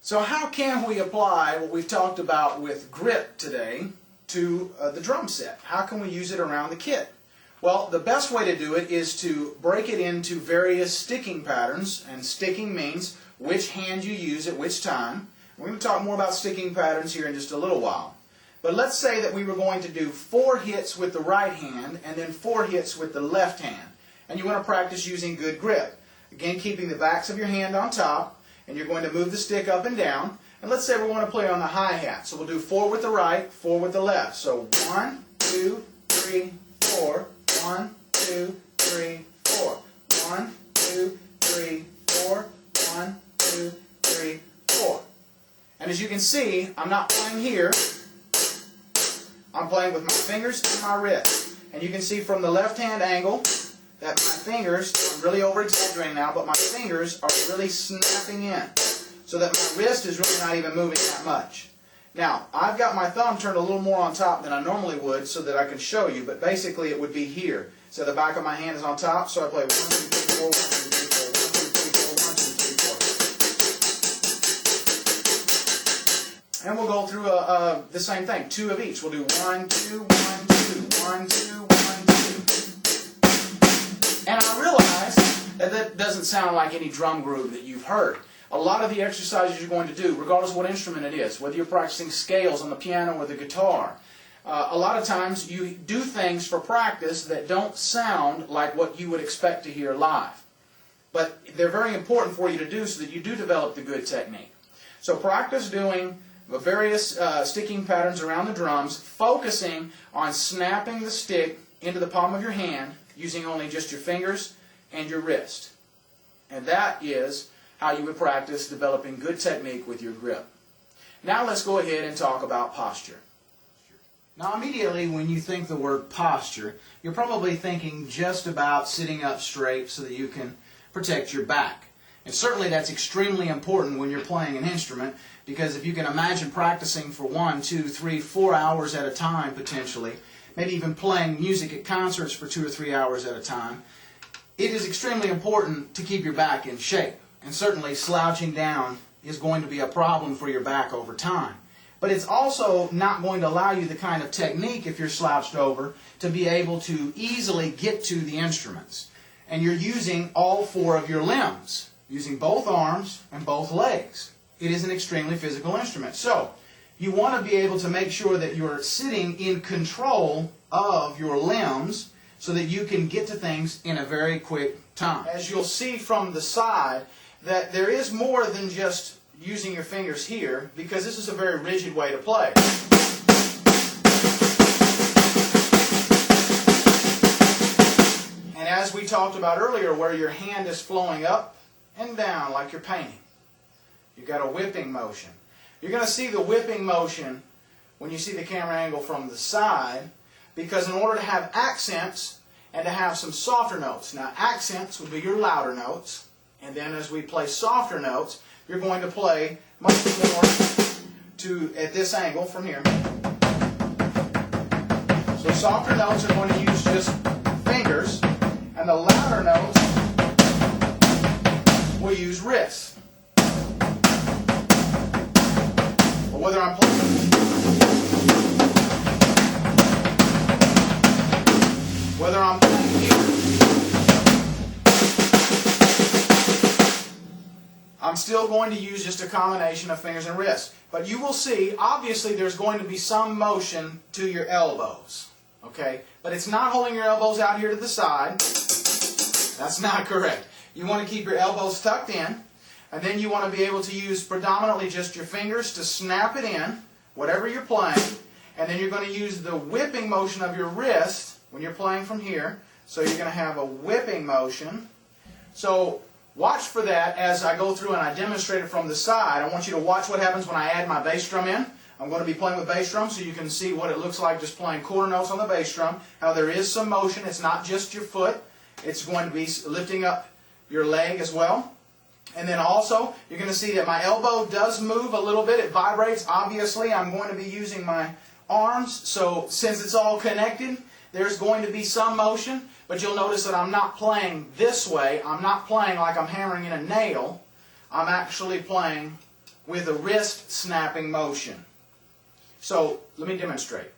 So how can we apply what we've talked about with grip today to the drum set? How can we use it around the kit? Well, the best way to do it is to break it into various sticking patterns, and sticking means which hand you use at which time. We're going to talk more about sticking patterns here in just a little while. But let's say that we were going to do 4 hits with the right hand and then 4 hits with the left hand. And you want to practice using good grip. Again, keeping the backs of your hand on top, and you're going to move the stick up and down. And let's say we want to play on the hi-hat. So we'll do 4 with the right, 4 with the left. So 1, 2, 3, 4. 1, 2, 3, 4. 1, 2, 3, 4. 1, 2, 3, 4. And as you can see, I'm not playing here. I'm playing with my fingers and my wrist. And you can see from the left-hand angle that my fingers, I'm really over-exaggerating now, but my fingers are really snapping in, so that my wrist is really not even moving that much. Now, I've got my thumb turned a little more on top than I normally would so that I can show you, but basically it would be here. So the back of my hand is on top, so I play 1, 2, 3, 4, 1, 2, 3, 4, 1, 2, 3, 4, 1, 2, 3, 4. And we'll go through the same thing, 2 of each. We'll do 1, 2, 1, 2, 1, 2, 1, 2. And I realize that that doesn't sound like any drum groove that you've heard. A lot of the exercises you're going to do, regardless of what instrument it is, whether you're practicing scales on the piano or the guitar, a lot of times you do things for practice that don't sound like what you would expect to hear live. But they're very important for you to do so that you do develop the good technique. So practice doing the various sticking patterns around the drums, focusing on snapping the stick into the palm of your hand using only just your fingers and your wrist. And that is how you would practice developing good technique with your grip. Now let's go ahead and talk about posture. Now immediately when you think the word posture, you're probably thinking just about sitting up straight so that you can protect your back. And certainly that's extremely important when you're playing an instrument, because if you can imagine practicing for 1, 2, 3, 4 hours at a time potentially, maybe even playing music at concerts for 2 or 3 hours at a time, it is extremely important to keep your back in shape. And certainly slouching down is going to be a problem for your back over time. But it's also not going to allow you the kind of technique, if you're slouched over, to be able to easily get to the instruments. And you're using all 4 of your limbs, using both arms and both legs. It is an extremely physical instrument. So you want to be able to make sure that you're sitting in control of your limbs so that you can get to things in a very quick time. As you'll see from the side, that there is more than just using your fingers here, because this is a very rigid way to play. And as we talked about earlier, where your hand is flowing up and down like you're painting, you've got a whipping motion. You're going to see the whipping motion when you see the camera angle from the side, because in order to have accents and to have some softer notes. Now accents would be your louder notes, and then as we play softer notes, you're going to play much more at this angle from here. So softer notes are going to use just fingers, and the louder notes will use wrists. But whether I'm playing here, I'm still going to use just a combination of fingers and wrists. But you will see, obviously, there's going to be some motion to your elbows. Okay? But it's not holding your elbows out here to the side. That's not correct. You want to keep your elbows tucked in, and then you want to be able to use predominantly just your fingers to snap it in, whatever you're playing, and then you're going to use the whipping motion of your wrist when you're playing from here. So you're going to have a whipping motion. So watch for that as I go through and I demonstrate it from the side. I want you to watch what happens when I add my bass drum in. I'm going to be playing with bass drum so you can see what it looks like just playing quarter notes on the bass drum, how there is some motion. It's not just your foot. It's going to be lifting up your leg as well. And then also, you're going to see that my elbow does move a little bit. It vibrates. Obviously, I'm going to be using my arms. So since it's all connected, there's going to be some motion. But you'll notice that I'm not playing this way. I'm not playing like I'm hammering in a nail. I'm actually playing with a wrist snapping motion. So let me demonstrate.